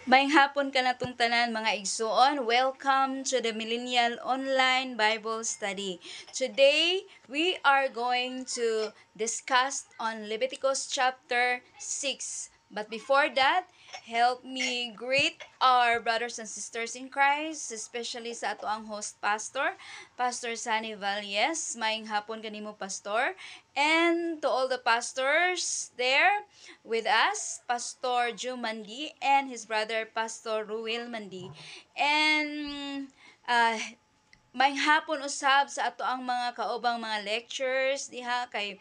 Maayong hapon ka na tong tanan mga igsoon. Welcome to the Millennial Online Bible Study. Today, we are going to discuss on Leviticus chapter 6. But before that, help me greet our brothers and sisters in Christ, especially sa ato ang host pastor, Pastor Sunny Valles. Maayong hapon kanimo pastor. And to all the pastors there with us, Pastor Joe Mandi and his brother Pastor Ruel Mandi. And may hapon usab sa ato ang mga kaubang mga lectures diha kay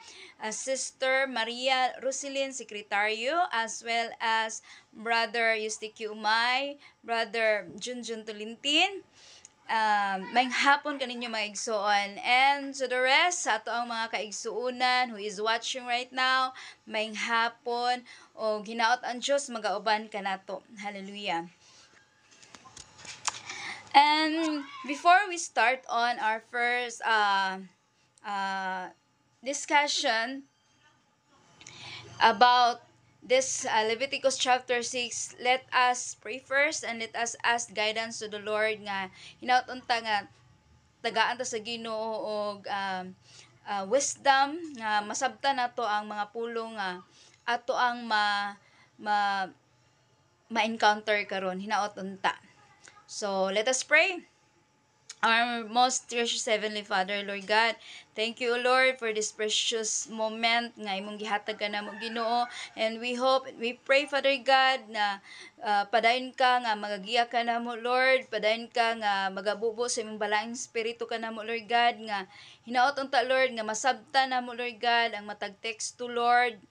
Sister Maria Roselyn Sekretaryo, as well as Brother Yustique Umay, Brother Junjun Tulintin. May hapon kaninyo mga igsuon. And to the rest, sa ato ang mga kaigsuunan who is watching right now, may hapon o ginaot ang Diyos magauban kanato. Hallelujah. And before we start on our first discussion about this Leviticus chapter 6, let us pray first and let us ask guidance to the Lord nga hinaut-unta nga tagaan ta sa Ginoo og wisdom nga masabtan nato ang mga pulong nga ato ang ma-encounter karon hinaut-unta. So, let us pray. Our most gracious Heavenly Father, Lord God, thank you, Lord, for this precious moment nga imong gihatag ka na mo Ginoo, and we pray, Father God, na padayon ka nga magagiya ka na mo, Lord, padayon ka nga magabubo sa imong balaing espiritu ka na mo, Lord God, nga hinaot unta, Lord, nga masabtan na mo, Lord God, ang matag text to Lord,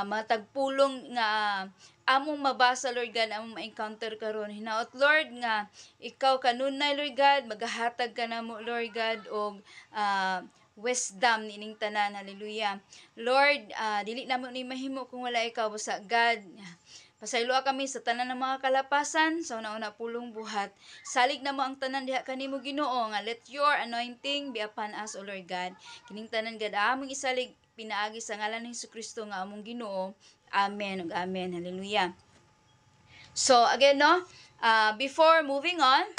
matag pulong nga among mabasa, Lord God, among ma-encounter karon. Hinaot, Lord, nga ikaw kanunay, Lord God, maghahatag ka na mo, Lord God, og wisdom nining tanan. Hallelujah. Lord, dili na mo ni mahimo kung wala ikaw sa God. Pasayloa kami sa tanan ng mga kalapasan, sa una-una pulong buhat. Salig na mo ang tanan diha kanimo Ginoo, nga let your anointing be upon us, O Lord God. Kining tanan gad among isalig pinaagi sa ngalan ni Jesucristo nga among Ginoo. Amen ug amen. Hallelujah. So again, no, before moving on,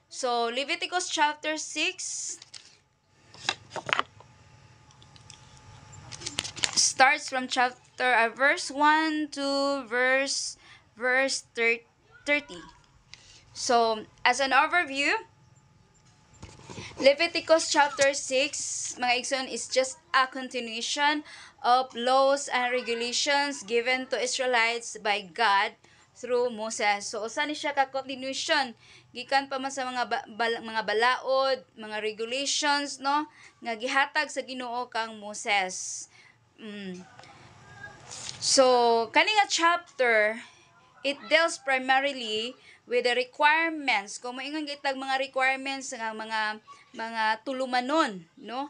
so Leviticus chapter 6 starts from verse 1 to verse 30. So as an overview, Leviticus chapter 6, mga igsoon, is just a continuation of laws and regulations given to Israelites by God through Moses. So usa ni siya ka continuation gikan pa man sa mga balaod, mga regulations, no, nga gihatag sa Ginoo kang Moses. So kani nga chapter, it deals primarily with the requirements. Kung moingon gitag mga requirements nga mga tulumanon, no?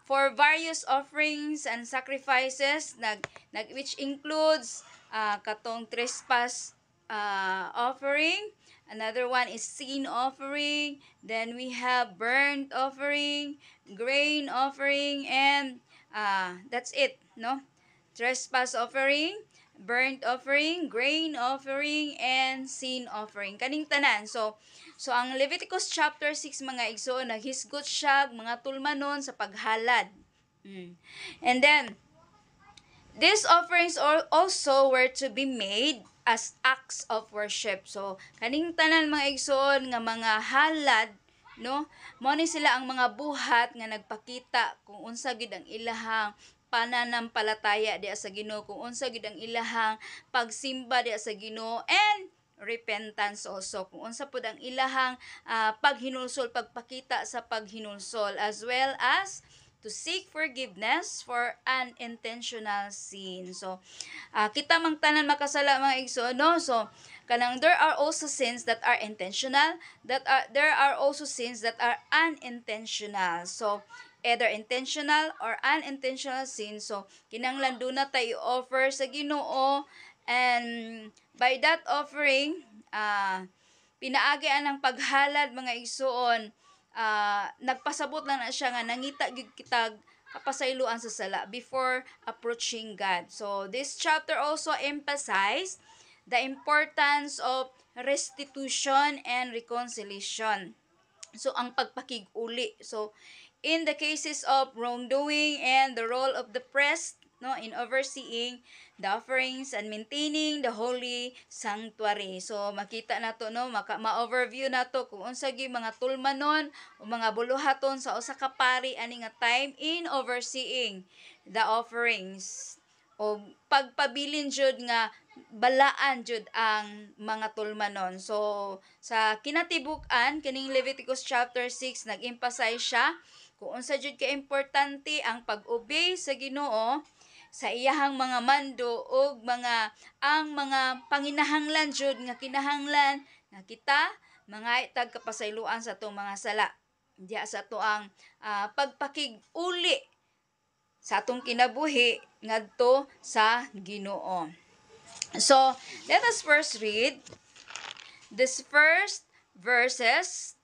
For various offerings and sacrifices which includes katong trespass offering. Another one is sin offering. Then we have burnt offering, grain offering, and that's it, no? Trespass offering, burnt offering, grain offering, and sin offering. Kaning tanan. So ang Leviticus chapter 6 mga igso, naghisgot siya mga tulmanon sa paghalad. And then, these offerings also were to be made as acts of worship. So, kaning tanan mga igsoon nga mga halad, no? Mao ni sila ang mga buhat nga nagpakita kung unsa gid ang ilahang pananampalataya diya sa Ginoo, kung unsa gid ang ilahang pagsimba diya sa Ginoo, and repentance also, kung unsa pud ang ilahang paghinulsol, pagpakita sa paghinulsol, as well as to seek forgiveness for unintentional sin. So, kita mang tanan makasala mga igsoon, no? So, kanang there are also sins that are intentional, there are also sins that are unintentional. So, either intentional or unintentional sin. So, kinahanglan do na tayo offer sa Ginoo, and by that offering, pinaagi ang paghalad mga igsoon, nagpasabot lang na siya nga nangita gyud kitag kapasayloan sa sala before approaching God. So this chapter also emphasized the importance of restitution and reconciliation. So, ang pagpakig-uli. So, in the cases of wrongdoing and the role of the priest, no, in overseeing the offerings and maintaining the holy sanctuary. So, makita na to, no, ma-overview na to kung unsa gi mga tulmanon o mga buluhaton sa usa ka pari ani nga time in overseeing the offerings. O pagpabilin jud nga balaan jud ang mga tulmanon. So sa kinatibuk-an kining Leviticus chapter 6 nag-emphasize siya kung unsa jud ka importante ang pag-obey sa Ginoo sa iyahang mga mando ug ang mga panginahanglan jud nga kinahanglan nga kita mga itag kapasayloan sa atong mga sala. Diya sa to ang pagpakig-uli sa atong kinabuhi ngadto sa Ginoo. So, let us first read this first verses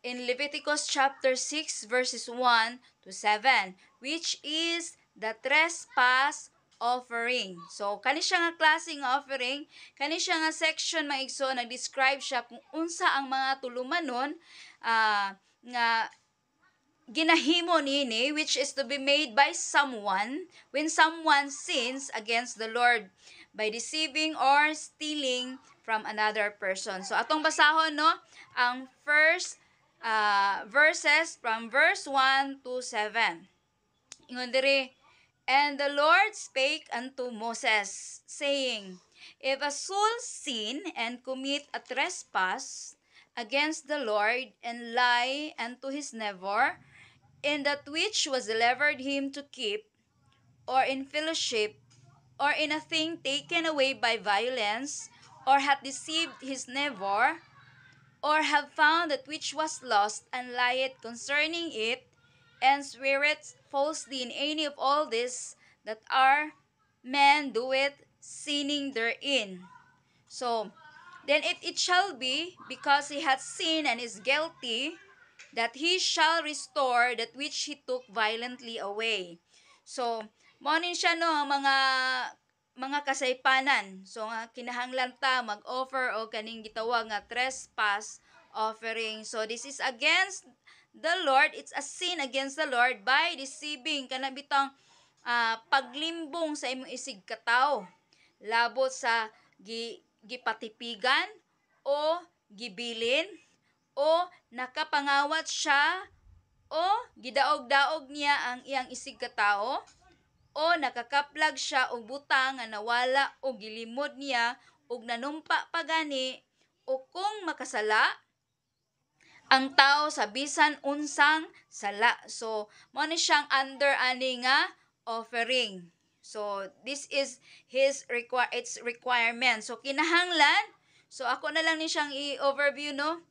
in Leviticus chapter 6 verses 1 to 7, which is the trespass offering. So, kani siya nga klaseng offering, kani siya nga section maigso nag-describe siya kung unsa ang mga tulumanon nga ginahimo nini, which is to be made by someone when someone sins against the Lord by deceiving or stealing from another person. So atong basahon no ang first verses from verse 1 to 7. Ingon diri, and the Lord spake unto Moses, saying, if a soul sin and commit a trespass against the Lord, and lie unto his neighbor, in that which was delivered him to keep, or in fellowship, or in a thing taken away by violence, or hath deceived his neighbor, or have found that which was lost, and lieth concerning it, and sweareth falsely in any of all this that our man doeth, sinning therein. So, then it shall be, because he hath sinned and is guilty, that he shall restore that which he took violently away. So, monin siya no ang mga kasaypanan. So, kinahanglan ta mag-offer o kaning gitawag nga trespass offering. So, this is against the Lord. It's a sin against the Lord by deceiving kana bitang paglimbong sa imong isig katawo. Labot sa gipatipigan o gibilin o nakapangawat siya o gidaog-daog niya ang iyang isig katao o nakakaplag siya og butang nga nawala o gilimod niya og nanumpa pagani o kung makasala ang tao sa bisan unsang sala. So mo ni siyang under ani nga offering. So this is his requirement. So kinahanglan, so ako na lang ni siyang i-overview no.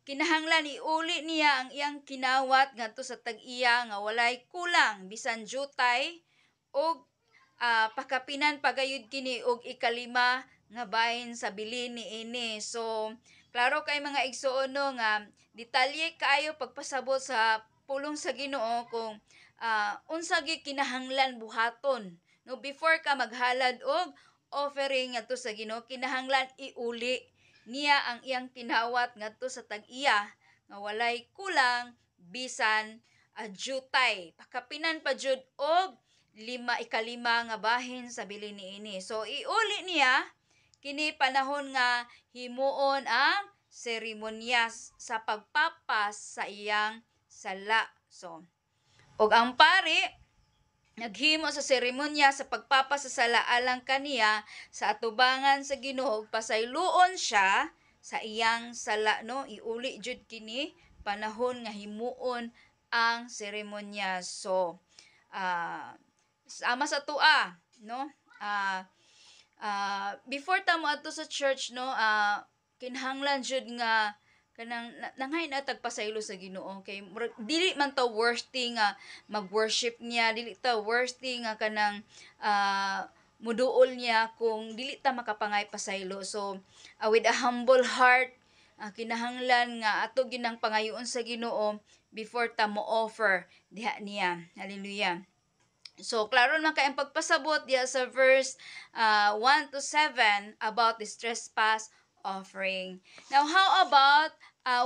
Kinahanglan iuli niya ang iyang kinawat ngadto sa tag-iya nga walay kulang bisan jutay og pakapinan pagayud kini og ikalima nga bahin sa bilin niini. So klaro kay mga igsuon no nga detalye kaayo pagpasabot sa pulong sa Ginoo kung unsa gi kinahanglan buhaton no before ka maghalad og offering ngadto sa Ginoo. Kinahanglan iuli niya ang iyang kinawat ngadto sa tag-iya nga walay kulang bisan jutay pakapinan pa jud og ikalima nga bahin sa bilin niini. So iuli niya kini panahon nga himuon ang seremonyas sa pagpapas sa iyang sala. So og ang pari naghimo sa seremonya sa pagpapasasala alang kaniya sa atubangan sa Ginoo, pasayloon siya sa iyang sala no. Iuli jud kini panahon nga himuon ang seremonya. So sama sa tua no. Before ta moadto sa church no, kinahanglan jud nga kanang nanghay na tagpasaylo sa Ginoo kay dili man ta worthy nga mag-worship niya, dili ta worthy nga kanang muduol niya kung dili ta makapangay pasaylo. So with a humble heart kinahanglan nga ato ginang pangayoon sa Ginoo before ta mo offer diha niya. Hallelujah. So, klaro naman kay ang pagpasabot diya sa verse 1 to 7 about this trespass offering. Now, how about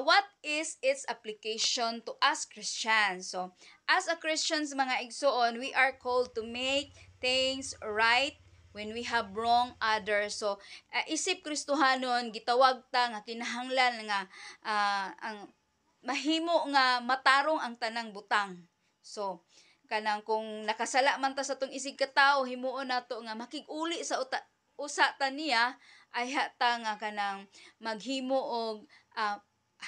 what is its application to us Christians? So, as a Christians, mga igsoon, we are called to make things right when we have wrong others. So, isip Kristohanon, gitawag ta nga kinahanglan nga ang mahimo nga matarong ang tanang butang. So, kanang kung nakasala man ta sa tong isig ka tawo, himuon nato nga makig-uli sa usa ta niya ay hata nga kanang maghimo og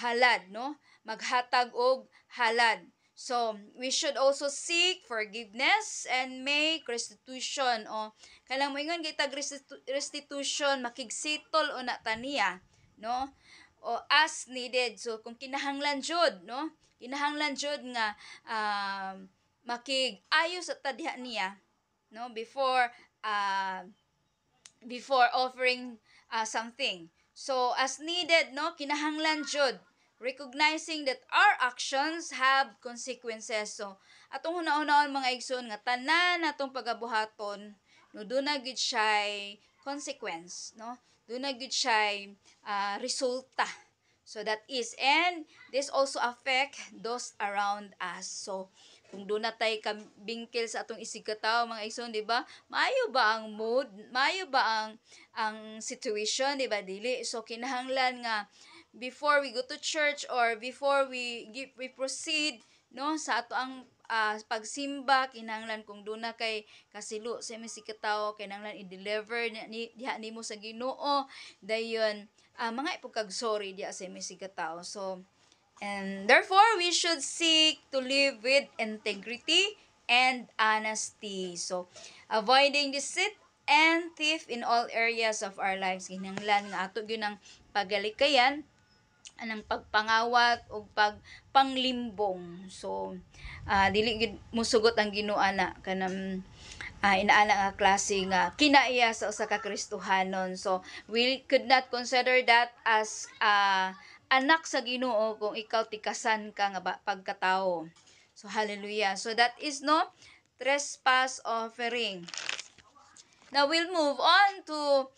halad, no? Maghatag og halad. So, we should also seek forgiveness and make restitution. O, kanang moingon gitag restitution, makigsitol o na taniya, no? O as needed. So, kung kinahanglan jud, no? Kinahanglan jud nga makig-ayo sa tadya niya, no? Before offering something. So, as needed, no? Kinahanglan jud recognizing that our actions have consequences. So, atong hunahunahon mga igsoon nga tanan natong pagabuhaton, no, do na gid siya consequence, no? Do na gid siya resulta. So that is, and this also affect those around us. So, kung doon na tayo kabingkil sa atong isig katawo mga igsoon, di ba? Maayo ba ang mood? Maayo ba ang situation, di ba? Dili. So, kinahanglan nga before we go to church or before we proceed, no, sa ato ang pagsimba, kinahanglan kung doon na kay kasilo sa si katawo, kinahanglan i-deliver diha nimo sa Ginoo dayon mga ipugkag sorry diha sa si katawo. So, and therefore we should seek to live with integrity and honesty. So, avoiding deceit and thief in all areas of our lives. Kinahanglan nga ato gyud ang pagalikayan anang pagpangawat o pagpanglimbong. So, dili gid musugot ang Ginoo ana kanang inaana nga klase nga kinaiya sa usa ka Kristohanon. So, we could not consider that as anak sa Ginoo kung ikaw tikasan ka nga pagkatawo. So, hallelujah. So, that is no trespass offering. Now, we'll move on to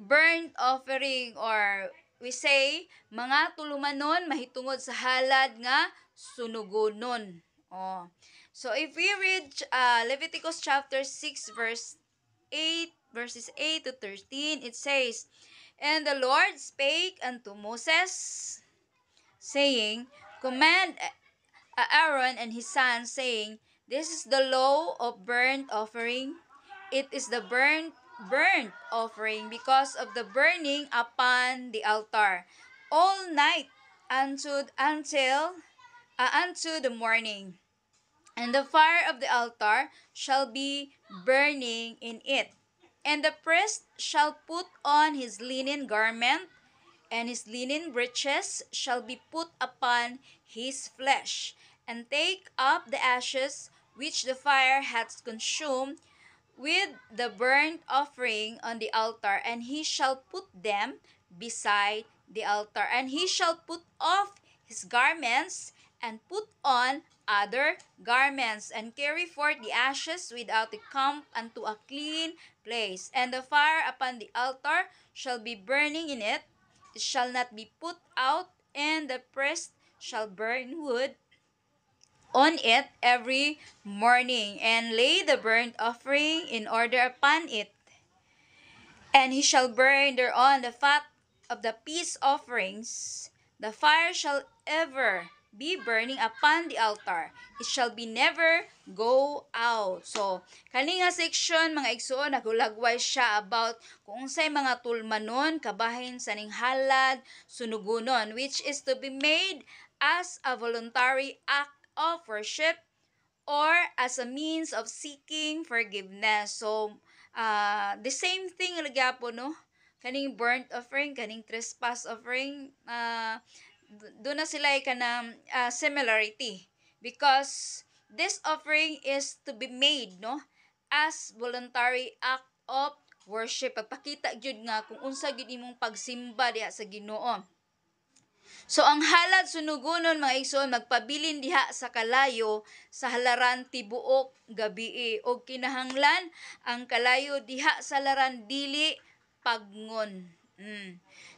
burnt offering, or we say, mga tulumanon mahitungod sa halad nga sunugonon. Oh. So, if we read Leviticus chapter 6 verses 8 to 13, it says, "And the Lord spake unto Moses, saying, Command Aaron and his sons, saying, This is the law of burnt offering. It is the burnt offering because of the burning upon the altar all night unto the morning. And the fire of the altar shall be burning in it. And the priest shall put on his linen garment, and his linen breeches shall be put upon his flesh, and take up the ashes which the fire hath consumed with the burnt offering on the altar, and he shall put them beside the altar. And he shall put off his garments, and put on other garments, and carry forth the ashes without the camp unto a clean place. And the fire upon the altar shall be burning in it. It shall not be put out, and the priest shall burn wood on it every morning, and lay the burnt offering in order upon it. And he shall burn thereon the fat of the peace offerings. The fire shall ever be burning upon the altar. It shall be never go out." So, kani nga section mga igsoon, nagulagway siya about kung unsay mga tulmanon kabahin sa ning halad sunugonon, which is to be made as a voluntary act of worship or as a means of seeking forgiveness. So, the same thing lagyapo, no? Kaning burnt offering, kaning trespass offering, doon na sila kanang similarity. Because this offering is to be made, no? As voluntary act of worship. Pagpakita gyud nga kung unsa gyud imong pagsimba diha sa Ginoo. So ang halad sunugonon mga igsoon magpabilin diha sa kalayo sa halaran tibuok gabii og kinahanglan ang kalayo diha sa halaran dili paggon.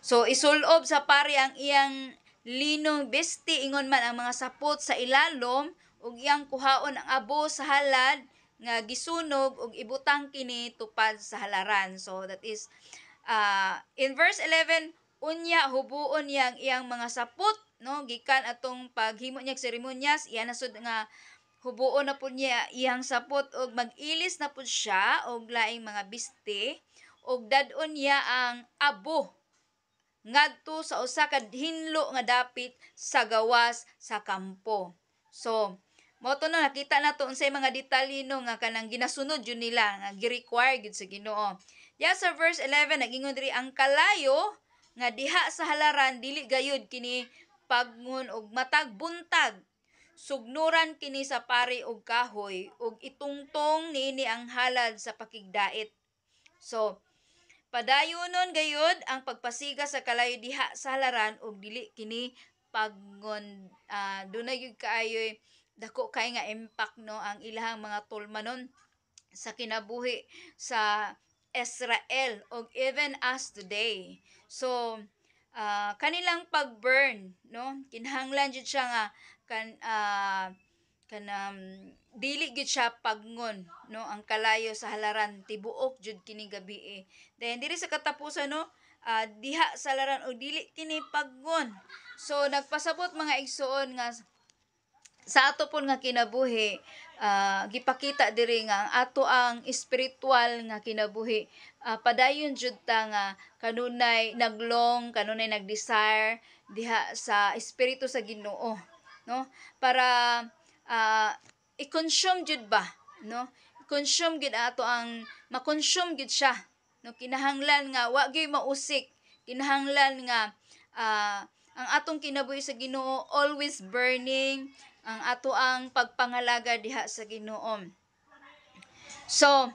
So isulob sa pari ang iyang linong besti ingon man ang mga sapot sa ilalom ug iyang kuhaon ang abo sa halad nga gisunog ug ibutang kini tupad sa halaran. So that is in verse 11 unya hubuon niya ang iyang mga sapot no gikan atong paghimo niya seremonyas iya na sud nga hubuon na pud niya iyang sapot og mag-ilis na pud siya og laing mga biste og dad-on niya ang abo ngadto sa usa ka hinlo nga dapit sa gawas sa kampo. So mao to no nakita nato unsay mga detalye no nga kanang ginasunod jud nila nga gi-require gid sa Ginoo. Ya sa verse 11 nagingon diri ang kalayo nga diha sa halaran dili gayud kini pagmun og matag buntag sugnuran kini sa pari og kahoy ug itungtong niini ang halad sa pakigdait. So padayonon gayud ang pagpasiga sa kalayo diha sa halaran ug dili kini paggon dunay gyud kaayoy dako kay nga impact no ang ilahang mga tulmanon sa kinabuhi sa Israel o even as today. So kanilang pag-burn no kinahanglan jud siya nga kanang dili gid siya pagnon no ang kalayo sa halaran tibuok jud kini gabii. Then diri sa katapusan no diha sa halaran og dili kini paggon. So nagpasabot mga igsoon nga sa ato pon nga kinabuhi gipakita diri nga ato ang espiritual nga kinabuhi padayon jud ta nga kanunay naglong kanunay nagdesire diha sa espiritu sa Ginoo no para i-consume jud ba no consume gid ato ang ma-consume gid siya no kinahanglan nga wa gyud mausik kinahanglan nga ang atong kinabuhi sa Ginoo always burning ang ato ang pagpangalaga diha sa Ginoo. So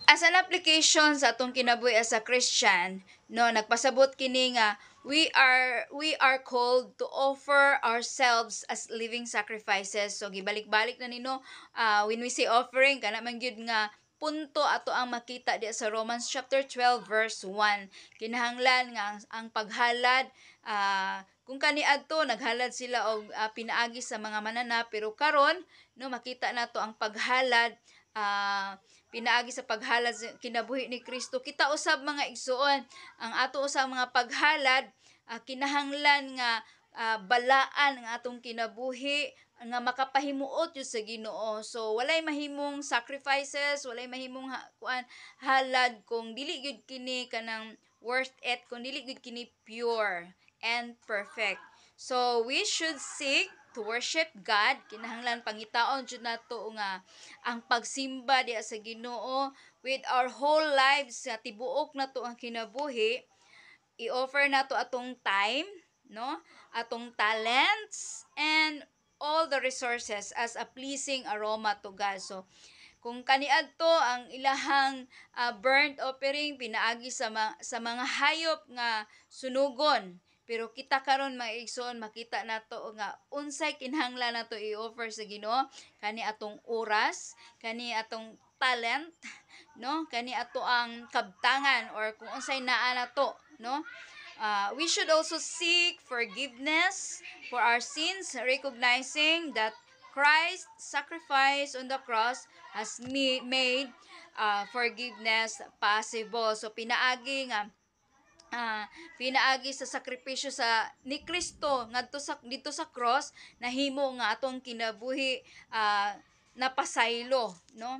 as an application sa atong kinabuhi as a Christian no nagpasabot kini nga we are called to offer ourselves as living sacrifices. So gibalik-balik na nino when we say offering kana man gyud nga punto ato ang makita diya sa Romans chapter 12 verse 1. Kinahanglan nga ang paghalad kung kaniadto naghalad sila og pinaagi sa mga mananap pero karon no makita nato ang paghalad pinaagi sa paghalad kinabuhi ni Kristo. Kita usab mga igsuon ang ato usab mga paghalad kinahanglan nga balaan ang atong kinabuhi nga makapahimuot yun sa Ginoo. So walay mahimong sacrifices, walay mahimong halad kung dili gyud kini kanang worth it, kung dili gyud kini pure and perfect. So we should seek to worship God. Kinahanglan pangitaon jud nato nga ang pagsimba diha sa Ginoo with our whole lives sa tibuok nato ang kinabuhi. I-offer nato atong time, no? Atong talents and all the resources as a pleasing aroma to God. So kung kaniadto ang ilahang burnt offering pinaagi sa mga hayop nga sunugon, pero kita karon mga igsoon makita nato nga unsay kinahanglan nato i-offer sa Ginoo kani atong oras, kani atong talent, no? Kani ato ang kabtangan or kung unsay naa nato, no? We should also seek forgiveness for our sins, recognizing that Christ's sacrifice on the cross has made forgiveness possible. So pinaagi nga pinaagi sa sakripisyo sa ni Kristo ngadto sa dito sa cross nahimo nga atong kinabuhi napasaylo no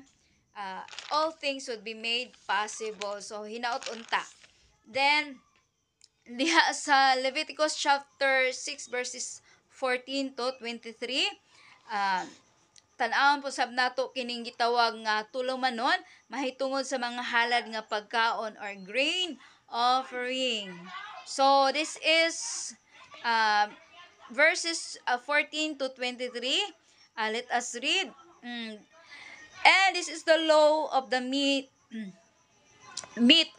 all things would be made possible. So hinaot unta. Then diha sa Leviticus chapter 6 verses 14 to 23 tan-awon po sab nato kining gitawag nga tulumanon mahitungod sa mga halad nga pagkaon or grain offering. So this is verses 14 to 23. Let us read. And this is the law of the meat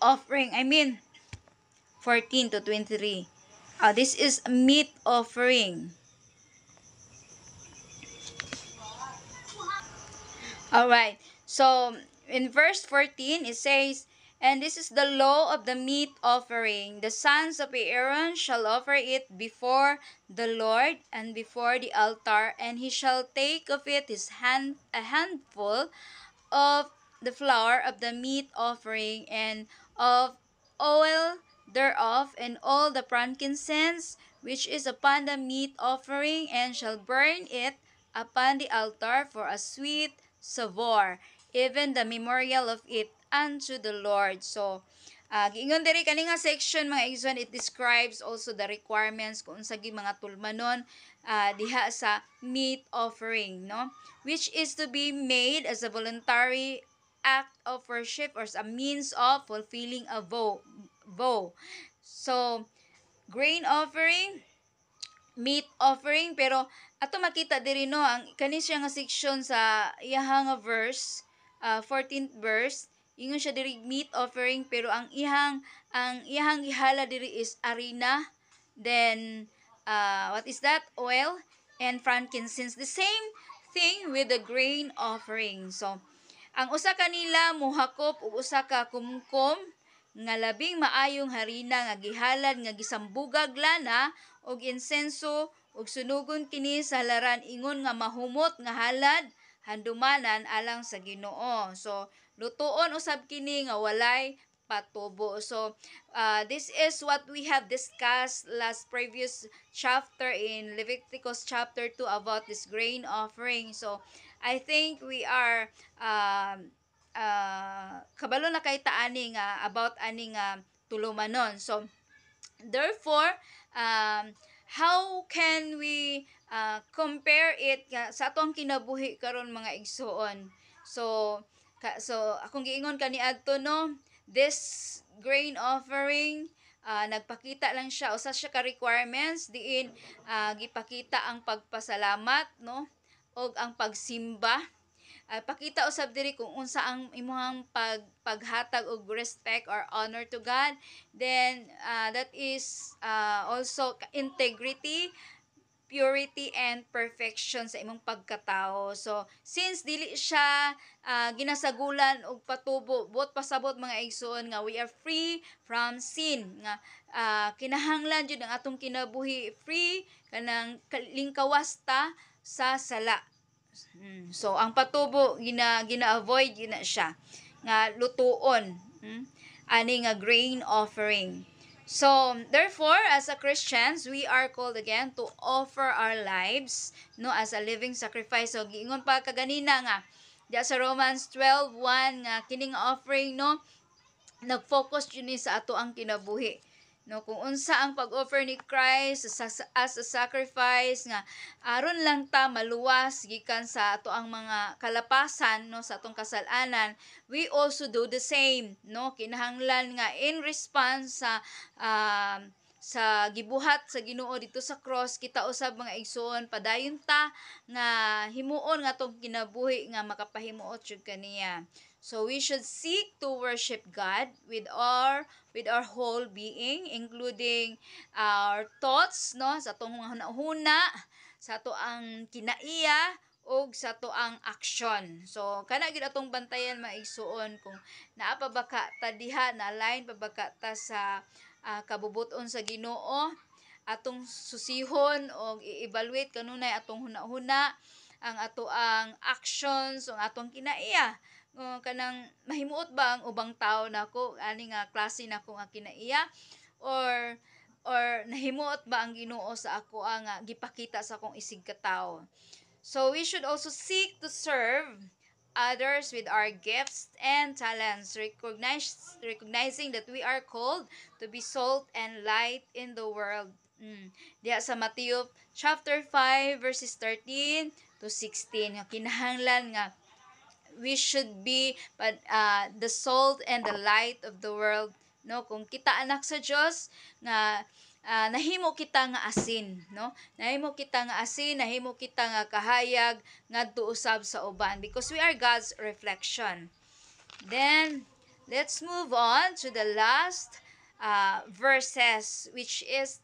offering. 14 to 23. This is meat offering. All right. So in verse 14 it says, "And this is the law of the meat offering. The sons of Aaron shall offer it before the Lord and before the altar, and he shall take of it a handful of the flour of the meat offering and of oil thereof, and all the frankincense which is upon the meat offering, and shall burn it upon the altar for a sweet savour, even the memorial of it unto the Lord." So, giingon diri kani nga section mga igsoon, it describes also the requirements kung unsa gi mga tulmanon diha sa meat offering, no? Which is to be made as a voluntary act of worship or as a means of fulfilling a vow. So, grain offering, meat offering, pero ato makita diri no ang kani siya nga section sa iyang nga verse, 14th verse, ingon siya diri meat offering, pero ang iyang gihala diri is arena, then what is that, oil and frankincense, the same thing with the grain offering. So ang usa kanila mohakop og usa ka kumkom nga labing maayong harina nga gihalad nga gisambugag lana og insenso, ug sunugon kini sa halaran ingon nga mahumot nga halad handumanan alang sa Ginoo. So lutoon usab kini nga walay patubo. So this is what we have discussed last previous chapter in Leviticus chapter 2 about this grain offering. So I think we are kabalo na kay taani nga about ani nga tulumanon. So therefore, how can we compare it sa atong kinabuhi karon mga igsoon? So akong giingon kaniadto no, this grain offering, nagpakita lang siya, usa siya ka requirements diin gipakita ang pagpasalamat, no, og ang pagsimba. Pakita usab diri kung unsa ang imong paghatag og respect or honor to God. Then that is also integrity, purity and perfection sa imong pagkatao. So since dili siya ginasagulan og patubo, buot pasabot mga igsoon nga we are free from sin, nga kinahanglan jud ang atong kinabuhi free kanang lingkawasta sa sala. So ang patubo gina-avoid gina siya nga lutuon, ani nga grain offering. So therefore, as a Christians, we are called again to offer our lives, no, as a living sacrifice. So giingon pa kaganina nga diya sa Romans 12:1 nga kining offering, no, nag-focus yun sa ato ang kinabuhi, no, kung unsa ang pag-offer ni Christ as a sacrifice nga aron lang ta maluwas gikan sa ato ang mga kalapasan, no, sa atong kasalanan. We also do the same, no, kinahanglan nga in response sa gibuhat sa Ginoo dito sa cross, kita usab mga igsoon padayon ta nga himuon nga tong kinabuhi nga makapahimuot jud kaniya. So we should seek to worship God with our whole being, including our thoughts, no, sa atong mga hunahuna, sa ato ang kinaiya, o sa ato ang action. So kana gid atong bantayan mga igsoon kung naa pa ba ka ta diha, na align pa ba ka ta sa kabubuton sa Ginoo, atong susihon o i-evaluate kanunay atong hunahuna, ang ato ang actions, ang atong kinaiya. Kanang mahimuot ba ang ubang tao nako ani nga klase nako nga kinaiya, or nahimuot ba ang Ginoo sa ako ang gipakita sa akong isig ka tawo. So we should also seek to serve others with our gifts and talents, recognizing that we are called to be salt and light in the world. Diya sa Matthew chapter 5 verses 13 to 16, kinahanglan nga we should be the salt and the light of the world, no, kung kita anak sa Dios nga nahimo kita nga asin, no, nahimo kita nga asin, nahimo kita nga kahayag ngadto usab sa uban, because we are God's reflection. Then let's move on to the last verses, which is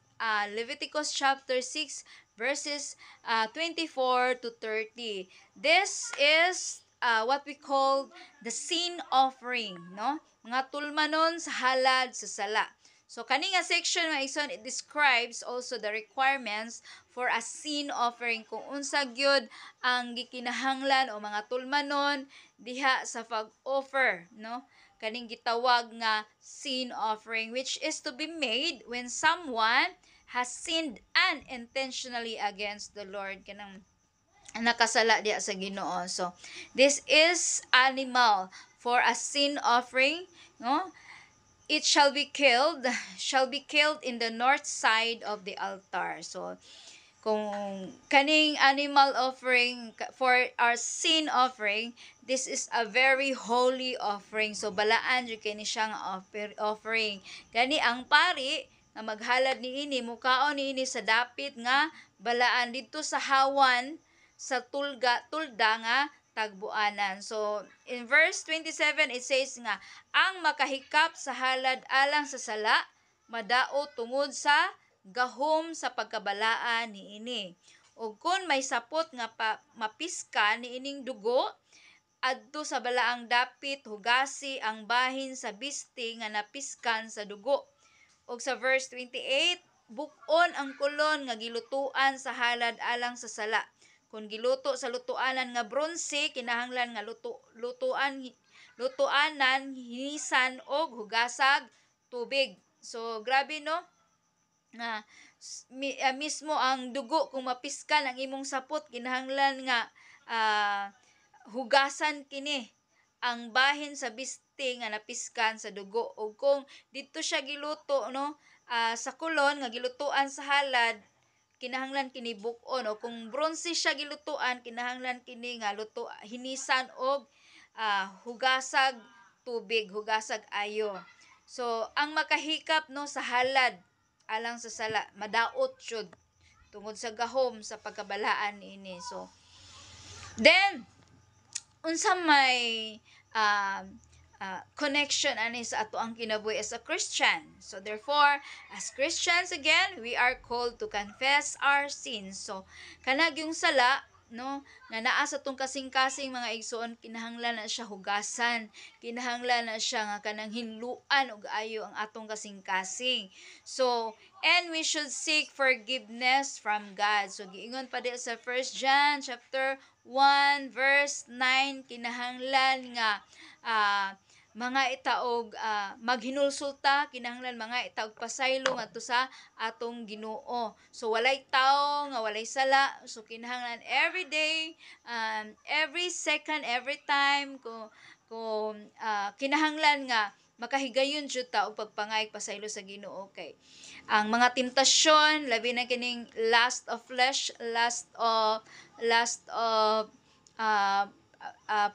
Leviticus chapter 6 verses 24 to 30. This is what we call the sin offering, no? Mga tulmanon sa halad sa sala. So kani nga section nga ison, it describes also the requirements for a sin offering, kung unsa gyud ang gikinahanglan o mga tulmanon diha sa pag-offer, no? Kaning gitawag nga sin offering, which is to be made when someone has sinned unintentionally against the Lord, kanang nakasala diya sa Ginoo. So this is animal for a sin offering, no? It shall be killed in the north side of the altar. So kung kaning animal offering for our sin offering, this is a very holy offering. So balaan jud kini siya nga offering. Gani ang pari nga maghalad niini, mukaon niini sa dapit nga balaan didto sa hawan sa tulda nga tagbuanan. So, in verse 27, it says nga, ang makahikap sa halad alang sa sala, madao tungod sa gahom sa pagkabalaan niini. O kung may sapot nga mapiska niining dugo, adto sa balaang dapit, hugasi ang bahin sa bisti nga napiskan sa dugo. O sa verse 28, bukon ang kulon nga gilutuan sa halad alang sa sala. Kung giluto sa lutuanan nga bronze, kinahanglan nga lutuanan hinisan og hugasag tubig. So grabe no, nga mismo ang dugo kung mapiskan ang imong sapot, kinahanglan nga hugasan kini ang bahin sa biste nga napiskan sa dugo. O kung dito siya giluto, no, sa kulon nga gilutuan sa halad, kinahanglan kini bukon. O kung bronze siya gilutuan, kinahanglan kini nga hinisan og hugasag tubig, hugasag ayo. So ang makahikap, no, sa halad alang sa sala, madaot jud tungod sa gahom sa pagkabalaan niini. So then unsa may connection ani sa ato ang kinabuhi as a Christian. So therefore, as Christians again, we are called to confess our sins. So kanag yung sala, no, nga naa sa tong kasing-kasing mga igsoon, kinahanglan na siya hugasan, kinahanglan na siya nga kanang hinluan og ayo ang atong kasing-kasing. So and we should seek forgiveness from God. So giingon pa di sa 1 John chapter 1 verse 9, kinahanglan nga mga itaog maghinulsulta, kinahanglan mga itaog pasaylo ngadto sa atong Ginoo. So walay tawo nga walay sala, so kinahanglan every day, every second, every time ko kinahanglan nga makahigayon jud ta og pagpangayag pasaylo sa Ginoo. Kay ang mga temptasyon, labi na kining lust of flesh, lust of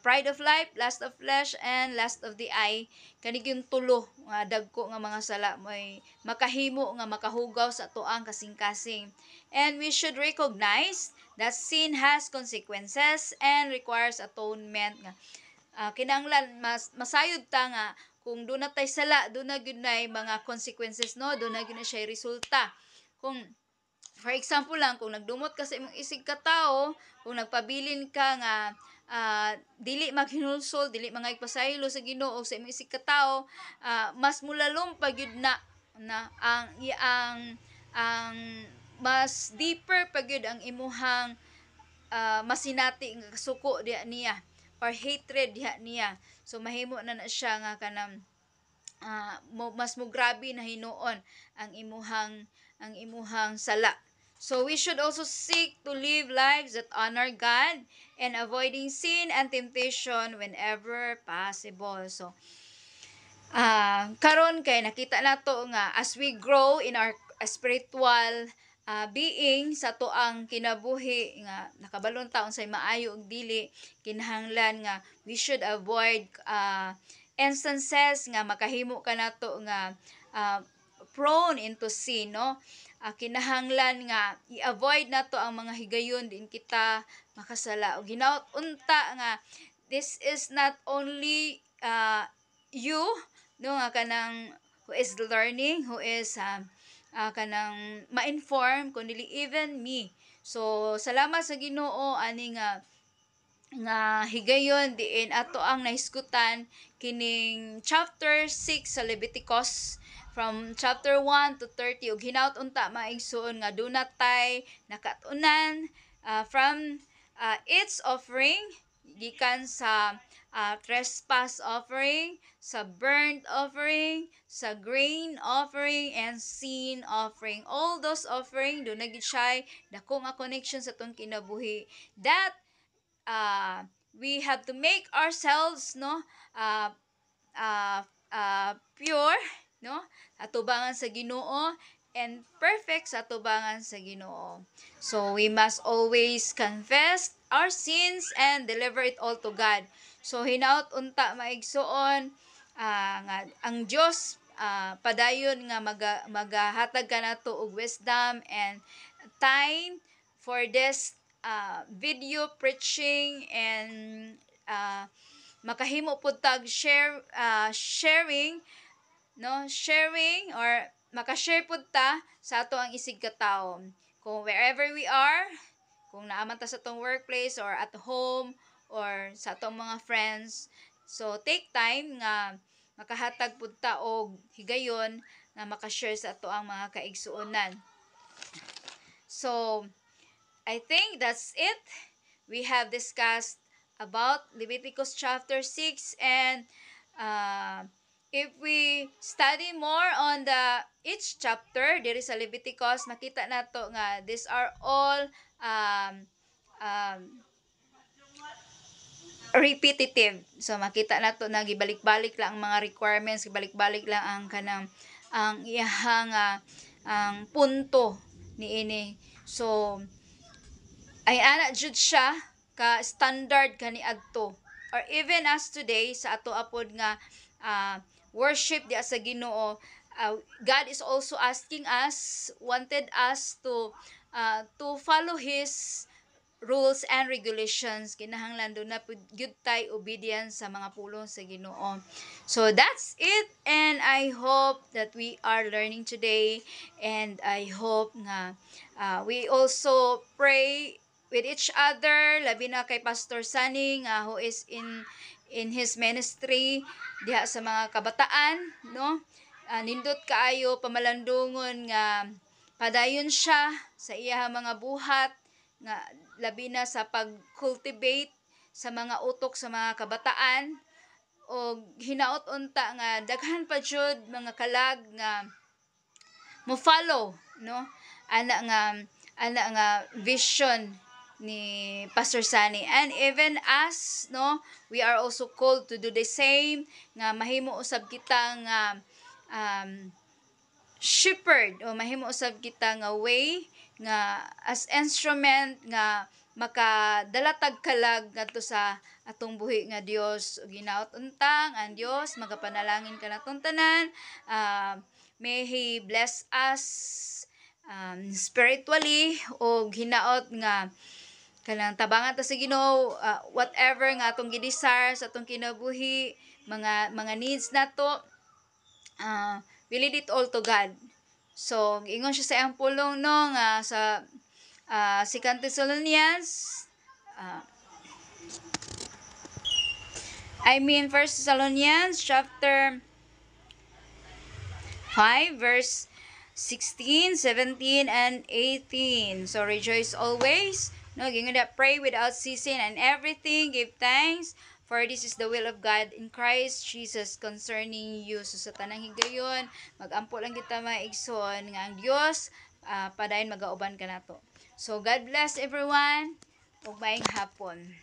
pride of life, lust of flesh, and lust of the eye, kanig yung tulo nga dagko nga mga sala may makahimo nga makahugaw sa tuang kasing-kasing. And we should recognize that sin has consequences and requires atonement. Nga kinahanglan masayod ta nga kung doon na tay sala, doon na gyud nay mga consequences, no, doon na gyud na siya resulta. Kung for example lang, kung nagdumot ka sa imong isig ka tao, kung nagpabilin ka nga dili maghinulsol, dili mangaypasaylo sa Ginoo sa imong isig ka tao, mas mulalom pa gyud na ang mas deeper pa gyud ang imuhang masinati nga suko diha niya or hatred diha niya. So mahimo na siya nga kanang mas mo grabe na hinuon ang imuhang sala. So we should also seek to live lives that honor God and avoiding sin and temptation whenever possible. So karon kay nakita nato nga as we grow in our spiritual being sa tuang kinabuhi nga nakabalon taon say maayo og dili, kinahanglan nga we should avoid instances nga makahimo ka nato nga prone into sin, no. Kinahanglan nga i-avoid nato ang mga higayon din kita makasala. Og hinaut unta nga this is not only you, no, nga kanang who is learning, who is kanang ma-inform kundi even me. So salamat sa Ginoo ani nga higayon diin ato ang nahisgutan kining chapter 6 sa Leviticus from chapter 1 to 30 ug hinaut unta maigsoon nga dunatay nakatunan from its offering gikan sa trespass offering, sa burnt offering, sa grain offering, and sin offering. All those offering, doon naging siya dako nga connection sa itong kinabuhi. That we have to make ourselves uh, pure atubangan sa Ginoo and perfect sa atubangan sa Ginoo. So we must always confess our sins and deliver it all to God. So hinaut unta maigsoon nga ang Dios padayon nga magahatag kanato og wisdom and time for this video preaching and makahimo pud tag sharing or makashare pud ta sa ato ang isig katawo. Kung wherever we are, kung naaman ta sa atong workplace or at home or sa atong mga friends. So take time nga makahatag pud ta og higayon nga makashare sa ato ang mga kaigsuonan. So I think that's it. We have discussed about Leviticus chapter 6 and if we study more on each chapter diri sa Leviticus, makita nato nga these are all repetitive. So makita nato na gibalik-balik lang ang mga requirements, gibalik-balik lang ang kanang ang iyahang ang punto niini. So ay ana jud siya ka standard kaniadto or even as today sa ato apod nga worship di sa Ginoo, God is also asking us, wanted us to follow His rules and regulations. Kinahanglan doon na gyud tay obedience sa mga pulong sa Ginoo. So that's it, and I hope that we are learning today, and I hope nga we also pray with each other, labi na kay Pastor Sunny who is in his ministry diha sa mga kabataan, no? Nindot kaayo pamalandungon nga padayon siya sa iyang mga buhat nga labi na sa pag-cultivate sa mga utok sa mga kabataan o hinaot unta nga daghan pa jud mga kalag nga mo follow, no? Ana nga vision ni Pastor Sunny, and even us, no, we are also called to do the same nga mahimo usab kita nga shepherd o mahimo usab kita nga way nga as instrument nga makadalatag kalag ngadto sa atong buhi nga Dios. Ginaot untang ang Dios magapanalangin kanatong tanan, may He bless us spiritually o hinaot nga kanang tabangan ta sa Ginoo, whatever nga atong gidesire sa atong kinabuhi, mga needs nato, we lead it all to God. So ingon siya sa iyang pulong nga sa 2 Thessalonians 1 Thessalonians chapter 5 verse 16, 17, and 18. So rejoice always. No, gingon that pray without ceasing, and everything give thanks, for this is the will of God in Christ Jesus concerning you. So sa tanang higayon, magampo lang kita maigsoon nga ang Dios padayon magauban kanato. So God bless everyone. Ug maayong hapon.